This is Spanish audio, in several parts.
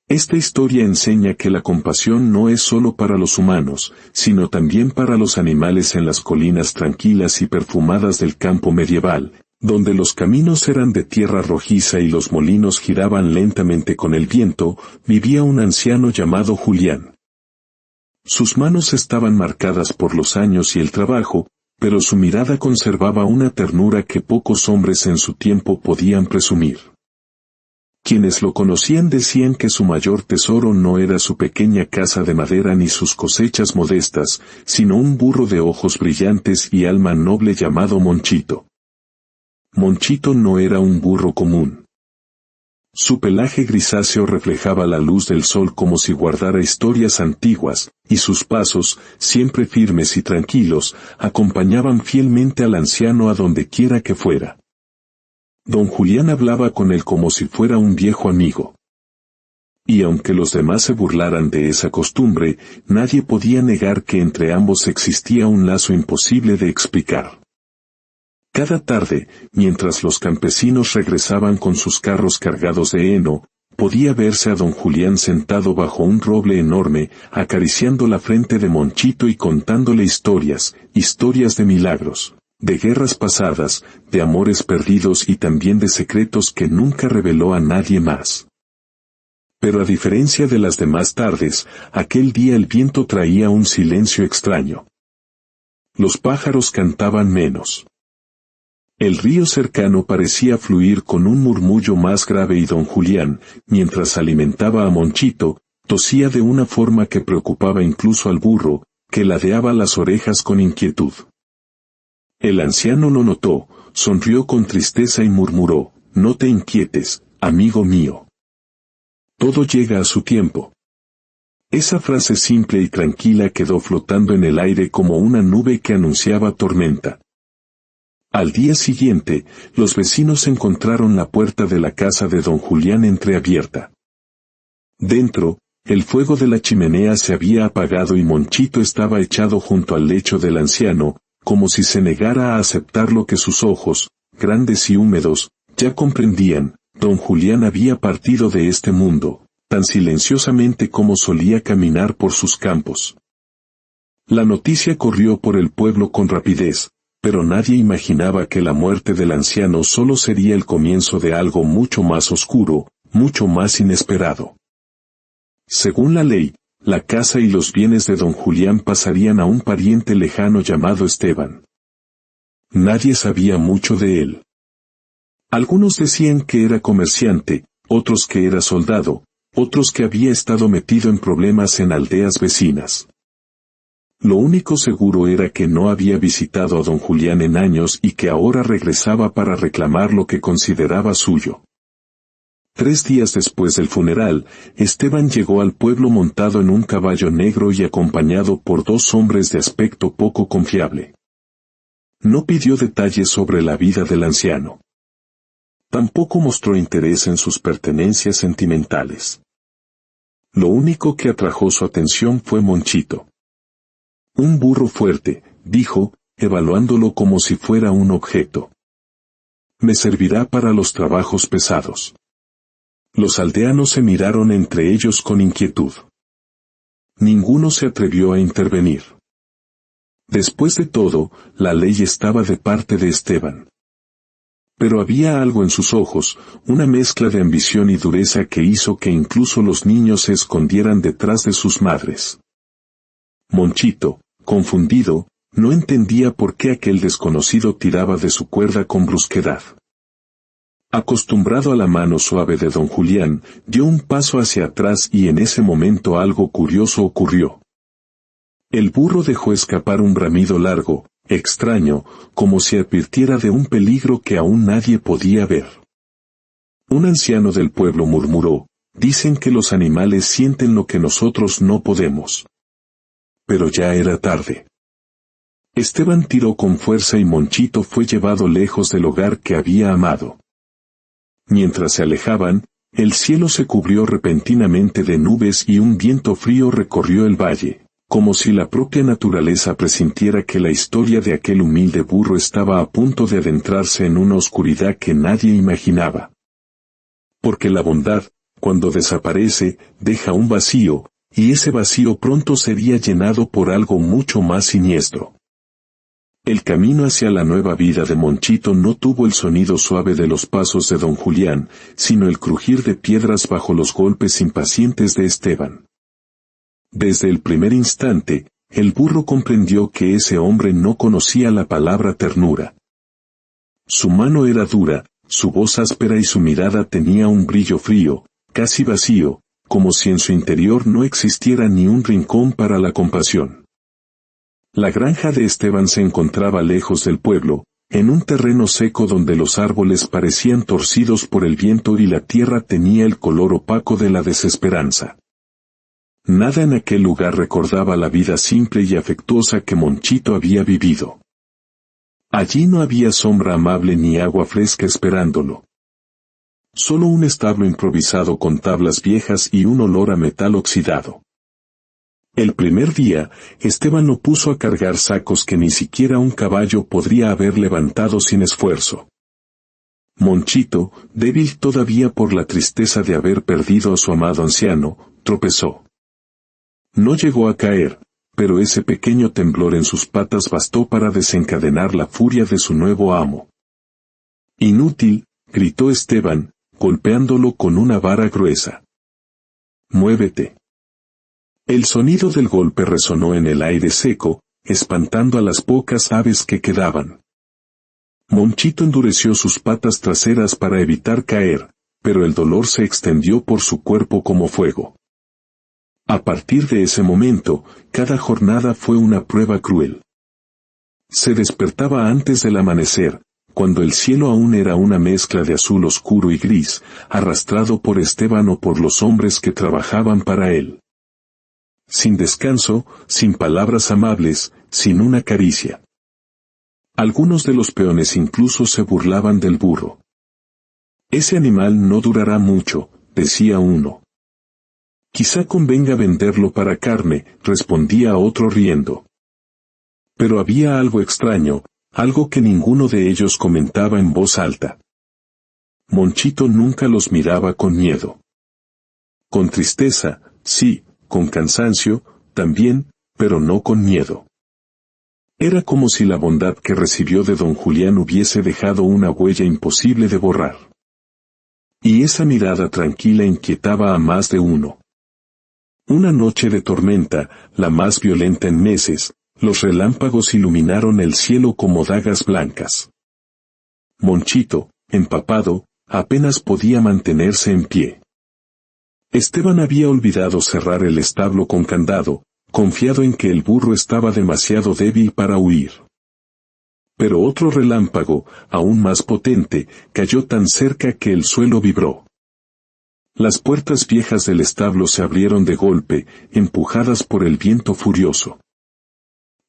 Esta historia enseña que la compasión no es solo para los humanos, sino también para los animales en las colinas tranquilas y perfumadas del campo medieval, donde los caminos eran de tierra rojiza y los molinos giraban lentamente con el viento, vivía un anciano llamado Julián. Sus manos estaban marcadas por los años y el trabajo, pero su mirada conservaba una ternura que pocos hombres en su tiempo podían presumir. Quienes lo conocían decían que su mayor tesoro no era su pequeña casa de madera ni sus cosechas modestas, sino un burro de ojos brillantes y alma noble llamado Monchito. Monchito no era un burro común. Su pelaje grisáceo reflejaba la luz del sol como si guardara historias antiguas, y sus pasos, siempre firmes y tranquilos, acompañaban fielmente al anciano a donde quiera que fuera. Don Julián hablaba con él como si fuera un viejo amigo. Y aunque los demás se burlaran de esa costumbre, nadie podía negar que entre ambos existía un lazo imposible de explicar. Cada tarde, mientras los campesinos regresaban con sus carros cargados de heno, podía verse a don Julián sentado bajo un roble enorme, acariciando la frente de Monchito y contándole historias de milagros, de guerras pasadas, de amores perdidos y también de secretos que nunca reveló a nadie más. Pero a diferencia de las demás tardes, aquel día el viento traía un silencio extraño. Los pájaros cantaban menos. El río cercano parecía fluir con un murmullo más grave y don Julián, mientras alimentaba a Monchito, tosía de una forma que preocupaba incluso al burro, que ladeaba las orejas con inquietud. El anciano lo notó, sonrió con tristeza y murmuró: «No te inquietes, amigo mío. Todo llega a su tiempo». Esa frase simple y tranquila quedó flotando en el aire como una nube que anunciaba tormenta. Al día siguiente, los vecinos encontraron la puerta de la casa de don Julián entreabierta. Dentro, el fuego de la chimenea se había apagado y Monchito estaba echado junto al lecho del anciano, como si se negara a aceptar lo que sus ojos, grandes y húmedos, ya comprendían. Don Julián había partido de este mundo, tan silenciosamente como solía caminar por sus campos. La noticia corrió por el pueblo con rapidez, pero nadie imaginaba que la muerte del anciano solo sería el comienzo de algo mucho más oscuro, mucho más inesperado. Según la ley, la casa y los bienes de don Julián pasarían a un pariente lejano llamado Esteban. Nadie sabía mucho de él. Algunos decían que era comerciante, otros que era soldado, otros que había estado metido en problemas en aldeas vecinas. Lo único seguro era que no había visitado a don Julián en años y que ahora regresaba para reclamar lo que consideraba suyo. 3 días después del funeral, Esteban llegó al pueblo montado en un caballo negro y acompañado por 2 hombres de aspecto poco confiable. No pidió detalles sobre la vida del anciano. Tampoco mostró interés en sus pertenencias sentimentales. Lo único que atrajo su atención fue Monchito. «Un burro fuerte», dijo, evaluándolo como si fuera un objeto. «Me servirá para los trabajos pesados». Los aldeanos se miraron entre ellos con inquietud. Ninguno se atrevió a intervenir. Después de todo, la ley estaba de parte de Esteban. Pero había algo en sus ojos, una mezcla de ambición y dureza que hizo que incluso los niños se escondieran detrás de sus madres. Monchito, confundido, no entendía por qué aquel desconocido tiraba de su cuerda con brusquedad. Acostumbrado a la mano suave de don Julián, dio un paso hacia atrás y en ese momento algo curioso ocurrió. El burro dejó escapar un bramido largo, extraño, como si advirtiera de un peligro que aún nadie podía ver. Un anciano del pueblo murmuró: «Dicen que los animales sienten lo que nosotros no podemos». Pero ya era tarde. Esteban tiró con fuerza y Monchito fue llevado lejos del hogar que había amado. Mientras se alejaban, el cielo se cubrió repentinamente de nubes y un viento frío recorrió el valle, como si la propia naturaleza presintiera que la historia de aquel humilde burro estaba a punto de adentrarse en una oscuridad que nadie imaginaba. Porque la bondad, cuando desaparece, deja un vacío, y ese vacío pronto sería llenado por algo mucho más siniestro. El camino hacia la nueva vida de Monchito no tuvo el sonido suave de los pasos de don Julián, sino el crujir de piedras bajo los golpes impacientes de Esteban. Desde el primer instante, el burro comprendió que ese hombre no conocía la palabra ternura. Su mano era dura, su voz áspera y su mirada tenía un brillo frío, casi vacío, como si en su interior no existiera ni un rincón para la compasión. La granja de Esteban se encontraba lejos del pueblo, en un terreno seco donde los árboles parecían torcidos por el viento y la tierra tenía el color opaco de la desesperanza. Nada en aquel lugar recordaba la vida simple y afectuosa que Monchito había vivido. Allí no había sombra amable ni agua fresca esperándolo. Solo un establo improvisado con tablas viejas y un olor a metal oxidado. El primer día, Esteban lo puso a cargar sacos que ni siquiera un caballo podría haber levantado sin esfuerzo. Monchito, débil todavía por la tristeza de haber perdido a su amado anciano, tropezó. No llegó a caer, pero ese pequeño temblor en sus patas bastó para desencadenar la furia de su nuevo amo. «Inútil», gritó Esteban, golpeándolo con una vara gruesa. «Muévete». El sonido del golpe resonó en el aire seco, espantando a las pocas aves que quedaban. Monchito endureció sus patas traseras para evitar caer, pero el dolor se extendió por su cuerpo como fuego. A partir de ese momento, cada jornada fue una prueba cruel. Se despertaba antes del amanecer, cuando el cielo aún era una mezcla de azul oscuro y gris, arrastrado por Esteban o por los hombres que trabajaban para él. Sin descanso, sin palabras amables, sin una caricia. Algunos de los peones incluso se burlaban del burro. «Ese animal no durará mucho», decía uno. «Quizá convenga venderlo para carne», respondía otro riendo. Pero había algo extraño, algo que ninguno de ellos comentaba en voz alta. Monchito nunca los miraba con miedo. Con tristeza, sí, con cansancio, también, pero no con miedo. Era como si la bondad que recibió de don Julián hubiese dejado una huella imposible de borrar. Y esa mirada tranquila inquietaba a más de uno. Una noche de tormenta, la más violenta en meses, los relámpagos iluminaron el cielo como dagas blancas. Monchito, empapado, apenas podía mantenerse en pie. Esteban había olvidado cerrar el establo con candado, confiado en que el burro estaba demasiado débil para huir. Pero otro relámpago, aún más potente, cayó tan cerca que el suelo vibró. Las puertas viejas del establo se abrieron de golpe, empujadas por el viento furioso.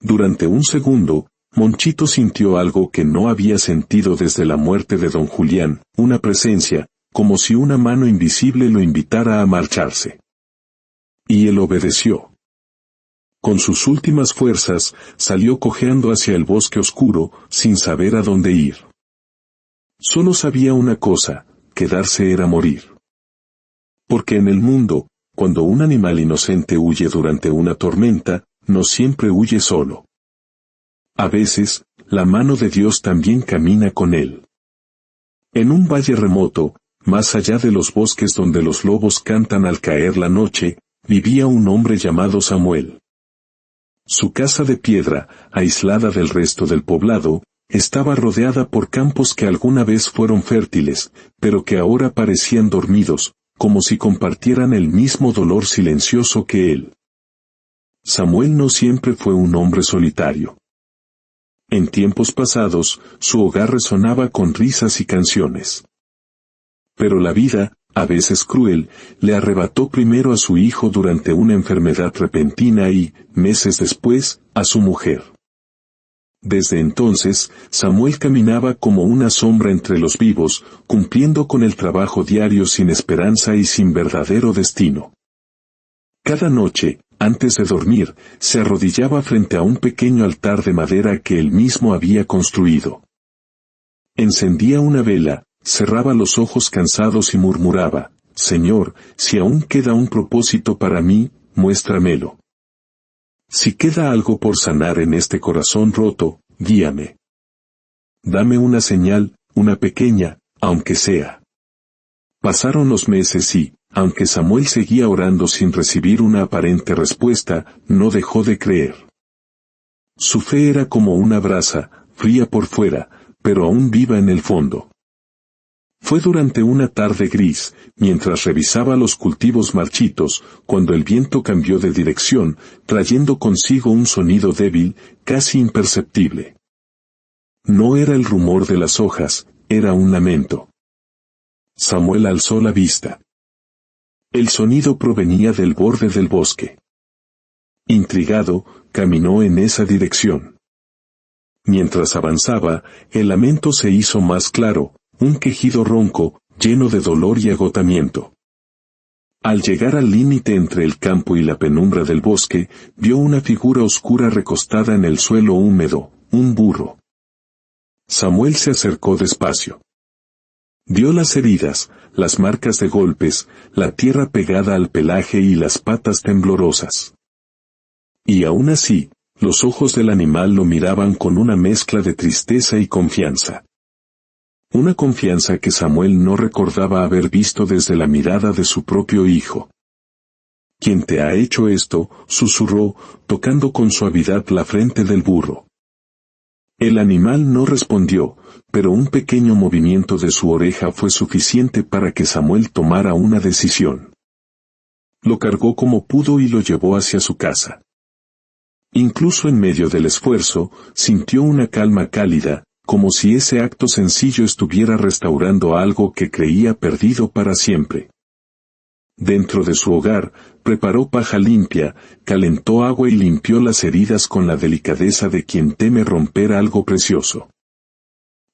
Durante un segundo, Monchito sintió algo que no había sentido desde la muerte de don Julián, una presencia, como si una mano invisible lo invitara a marcharse. Y él obedeció. Con sus últimas fuerzas, salió cojeando hacia el bosque oscuro, sin saber a dónde ir. Solo sabía una cosa, quedarse era morir. Porque en el mundo, cuando un animal inocente huye durante una tormenta, no siempre huye solo. A veces, la mano de Dios también camina con él. En un valle remoto, más allá de los bosques donde los lobos cantan al caer la noche, vivía un hombre llamado Samuel. Su casa de piedra, aislada del resto del poblado, estaba rodeada por campos que alguna vez fueron fértiles, pero que ahora parecían dormidos, como si compartieran el mismo dolor silencioso que él. Samuel no siempre fue un hombre solitario. En tiempos pasados, su hogar resonaba con risas y canciones. Pero la vida, a veces cruel, le arrebató primero a su hijo durante una enfermedad repentina y, meses después, a su mujer. Desde entonces, Samuel caminaba como una sombra entre los vivos, cumpliendo con el trabajo diario sin esperanza y sin verdadero destino. Cada noche, antes de dormir, se arrodillaba frente a un pequeño altar de madera que él mismo había construido. Encendía una vela, cerraba los ojos cansados y murmuraba: Señor, si aún queda un propósito para mí, muéstramelo. Si queda algo por sanar en este corazón roto, guíame. Dame una señal, una pequeña, aunque sea. Pasaron los meses y, aunque Samuel seguía orando sin recibir una aparente respuesta, no dejó de creer. Su fe era como una brasa, fría por fuera, pero aún viva en el fondo. Fue durante una tarde gris, mientras revisaba los cultivos marchitos, cuando el viento cambió de dirección, trayendo consigo un sonido débil, casi imperceptible. No era el rumor de las hojas, era un lamento. Samuel alzó la vista. El sonido provenía del borde del bosque. Intrigado, caminó en esa dirección. Mientras avanzaba, el lamento se hizo más claro, un quejido ronco, lleno de dolor y agotamiento. Al llegar al límite entre el campo y la penumbra del bosque, vio una figura oscura recostada en el suelo húmedo, un burro. Samuel se acercó despacio. Vio las heridas, las marcas de golpes, la tierra pegada al pelaje y las patas temblorosas. Y aún así, los ojos del animal lo miraban con una mezcla de tristeza y confianza. Una confianza que Samuel no recordaba haber visto desde la mirada de su propio hijo. ¿Quién te ha hecho esto?, susurró, tocando con suavidad la frente del burro. El animal no respondió, pero un pequeño movimiento de su oreja fue suficiente para que Samuel tomara una decisión. Lo cargó como pudo y lo llevó hacia su casa. Incluso en medio del esfuerzo, sintió una calma cálida, como si ese acto sencillo estuviera restaurando algo que creía perdido para siempre. Dentro de su hogar, preparó paja limpia, calentó agua y limpió las heridas con la delicadeza de quien teme romper algo precioso.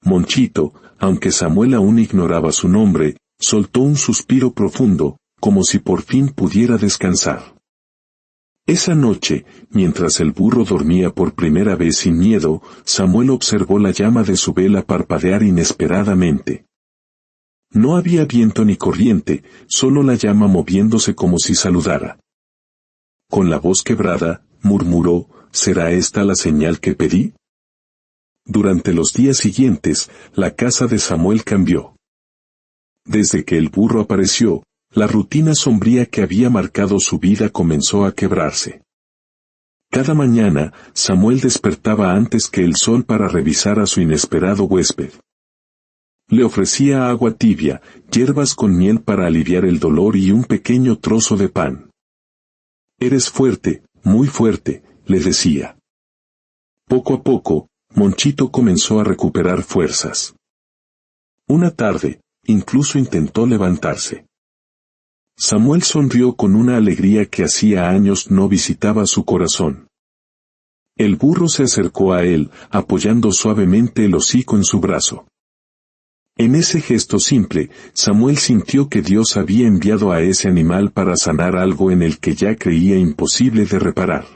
Monchito, aunque Samuel aún ignoraba su nombre, soltó un suspiro profundo, como si por fin pudiera descansar. Esa noche, mientras el burro dormía por primera vez sin miedo, Samuel observó la llama de su vela parpadear inesperadamente. No había viento ni corriente, solo la llama moviéndose como si saludara. Con la voz quebrada, murmuró, ¿será esta la señal que pedí? Durante los días siguientes, la casa de Samuel cambió. Desde que el burro apareció, la rutina sombría que había marcado su vida comenzó a quebrarse. Cada mañana, Samuel despertaba antes que el sol para revisar a su inesperado huésped. Le ofrecía agua tibia, hierbas con miel para aliviar el dolor y un pequeño trozo de pan. «Eres fuerte, muy fuerte», le decía. Poco a poco, Monchito comenzó a recuperar fuerzas. Una tarde, incluso intentó levantarse. Samuel sonrió con una alegría que hacía años no visitaba su corazón. El burro se acercó a él, apoyando suavemente el hocico en su brazo. En ese gesto simple, Samuel sintió que Dios había enviado a ese animal para sanar algo en el que ya creía imposible de reparar.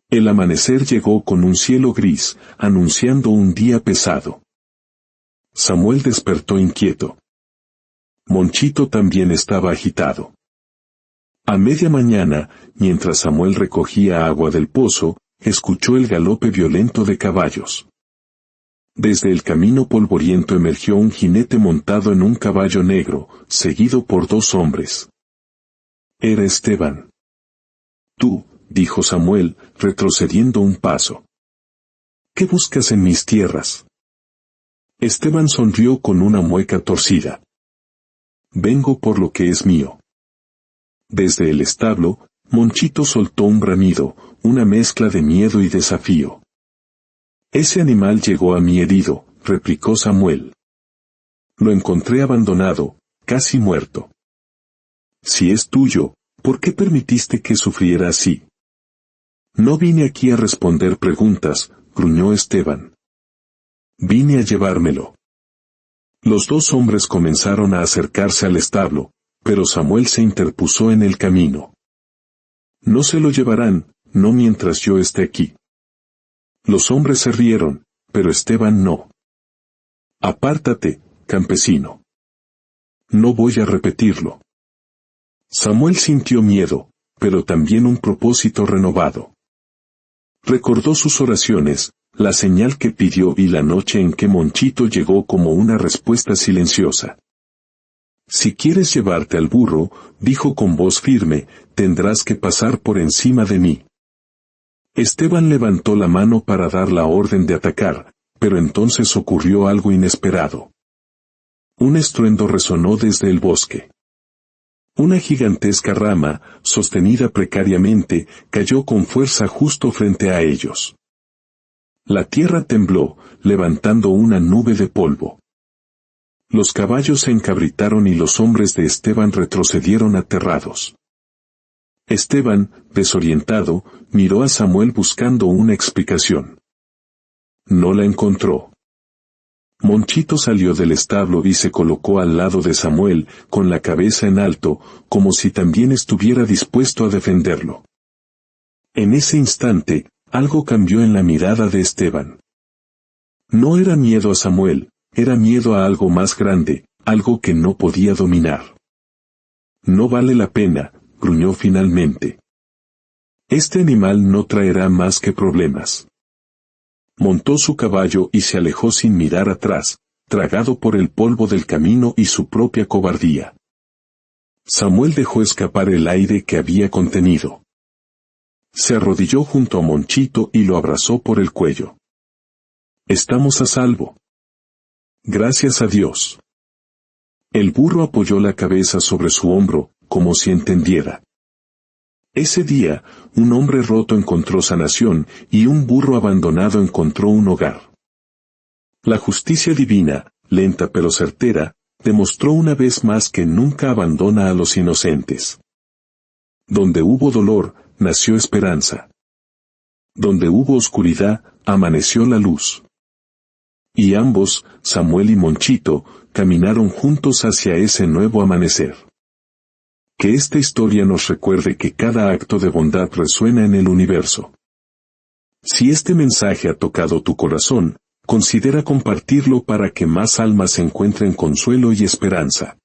El amanecer llegó con un cielo gris, anunciando un día pesado. Samuel despertó inquieto. Monchito también estaba agitado. A media mañana, mientras Samuel recogía agua del pozo, escuchó el galope violento de caballos. Desde el camino polvoriento emergió un jinete montado en un caballo negro, seguido por dos hombres. Era Esteban. «Tú», dijo Samuel, retrocediendo un paso. «¿Qué buscas en mis tierras?» Esteban sonrió con una mueca torcida. «Vengo por lo que es mío». Desde el establo, Monchito soltó un bramido, una mezcla de miedo y desafío. «Ese animal llegó a mí herido», replicó Samuel. «Lo encontré abandonado, casi muerto». «Si es tuyo, ¿por qué permitiste que sufriera así?» «No vine aquí a responder preguntas», gruñó Esteban. «Vine a llevármelo». Los dos hombres comenzaron a acercarse al establo, pero Samuel se interpuso en el camino. «No se lo llevarán, no mientras yo esté aquí». Los hombres se rieron, pero Esteban no. «Apártate, campesino». No voy a repetirlo. Samuel sintió miedo, pero también un propósito renovado. Recordó sus oraciones, la señal que pidió y la noche en que Monchito llegó como una respuesta silenciosa. Si quieres llevarte al burro, dijo con voz firme, tendrás que pasar por encima de mí. Esteban levantó la mano para dar la orden de atacar, pero entonces ocurrió algo inesperado. Un estruendo resonó desde el bosque. Una gigantesca rama, sostenida precariamente, cayó con fuerza justo frente a ellos. La tierra tembló, levantando una nube de polvo. Los caballos se encabritaron y los hombres de Esteban retrocedieron aterrados. Esteban, desorientado, miró a Samuel buscando una explicación. No la encontró. Monchito salió del establo y se colocó al lado de Samuel, con la cabeza en alto, como si también estuviera dispuesto a defenderlo. En ese instante, algo cambió en la mirada de Esteban. No era miedo a Samuel, era miedo a algo más grande, algo que no podía dominar. No vale la pena, gruñó finalmente. Este animal no traerá más que problemas. Montó su caballo y se alejó sin mirar atrás, tragado por el polvo del camino y su propia cobardía. Samuel dejó escapar el aire que había contenido. Se arrodilló junto a Monchito y lo abrazó por el cuello. Estamos a salvo. Gracias a Dios. El burro apoyó la cabeza sobre su hombro, como si entendiera. Ese día, un hombre roto encontró sanación, y un burro abandonado encontró un hogar. La justicia divina, lenta pero certera, demostró una vez más que nunca abandona a los inocentes. Donde hubo dolor, nació esperanza. Donde hubo oscuridad, amaneció la luz. Y ambos, Samuel y Monchito, caminaron juntos hacia ese nuevo amanecer. Que esta historia nos recuerde que cada acto de bondad resuena en el universo. Si este mensaje ha tocado tu corazón, considera compartirlo para que más almas encuentren consuelo y esperanza.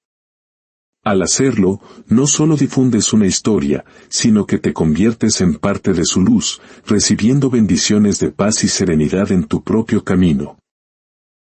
Al hacerlo, no solo difundes una historia, sino que te conviertes en parte de su luz, recibiendo bendiciones de paz y serenidad en tu propio camino.